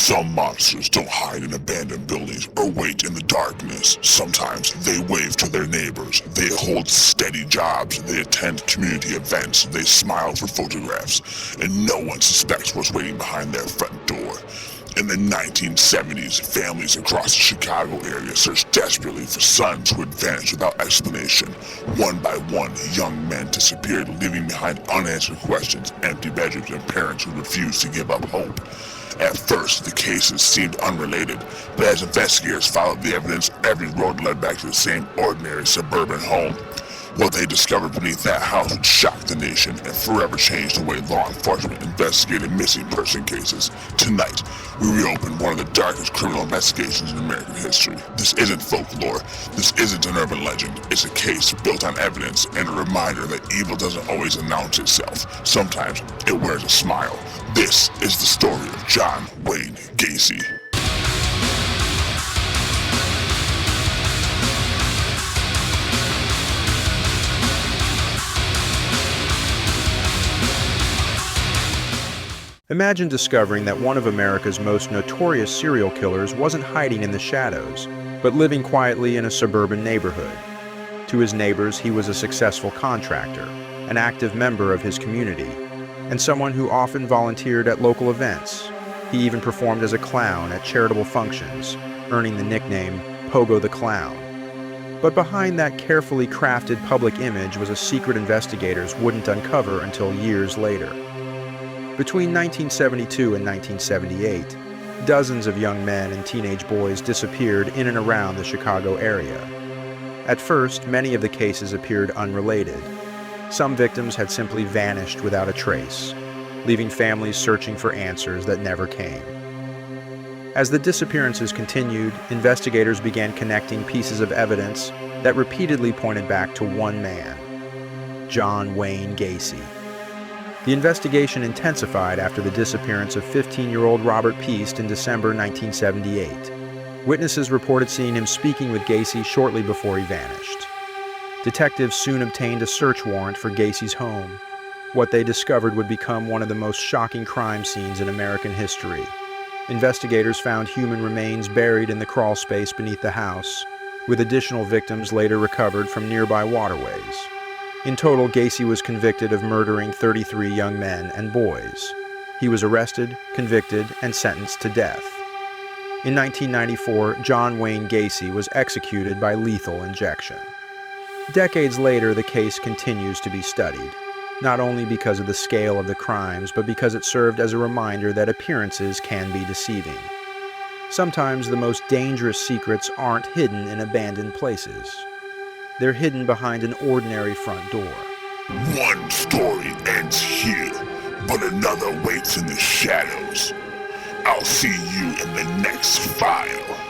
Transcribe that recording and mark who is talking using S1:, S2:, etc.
S1: Some monsters don't hide in abandoned buildings or wait in the darkness. Sometimes they wave to their neighbors. They hold steady jobs. They attend community events. They smile for photographs. And no one suspects what's waiting behind their front door. In the 1970s, families across the Chicago area searched desperately for sons who had vanished without explanation. One by one, young men disappeared, leaving behind unanswered questions, empty bedrooms, and parents who refused to give up hope. At first, the cases seemed unrelated, but as investigators followed the evidence, every road led back to the same ordinary suburban home. What they discovered beneath that house would shock the nation and forever change the way law enforcement investigated missing person cases. Tonight, we reopen one of the darkest criminal investigations in American history. This isn't folklore. This isn't an urban legend. It's a case built on evidence and a reminder that evil doesn't always announce itself. Sometimes it wears a smile. This is the story of John Wayne Gacy.
S2: Imagine discovering that one of America's most notorious serial killers wasn't hiding in the shadows, but living quietly in a suburban neighborhood. To his neighbors, he was a successful contractor, an active member of his community, and someone who often volunteered at local events. He even performed as a clown at charitable functions, earning the nickname Pogo the Clown. But behind that carefully crafted public image was a secret investigators wouldn't uncover until years later. Between 1972 and 1978, dozens of young men and teenage boys disappeared in and around the Chicago area. At first, many of the cases appeared unrelated. Some victims had simply vanished without a trace, leaving families searching for answers that never came. As the disappearances continued, investigators began connecting pieces of evidence that repeatedly pointed back to one man, John Wayne Gacy. The investigation intensified after the disappearance of 15-year-old Robert Piest in December 1978. Witnesses reported seeing him speaking with Gacy shortly before he vanished. Detectives soon obtained a search warrant for Gacy's home. What they discovered would become one of the most shocking crime scenes in American history. Investigators found human remains buried in the crawl space beneath the house, with additional victims later recovered from nearby waterways. In total, Gacy was convicted of murdering 33 young men and boys. He was arrested, convicted, and sentenced to death. In 1994, John Wayne Gacy was executed by lethal injection. Decades later, the case continues to be studied, not only because of the scale of the crimes, but because it served as a reminder that appearances can be deceiving. Sometimes the most dangerous secrets aren't hidden in abandoned places. They're hidden behind an ordinary front door.
S1: One story ends here, but another waits in the shadows. I'll see you in the next file.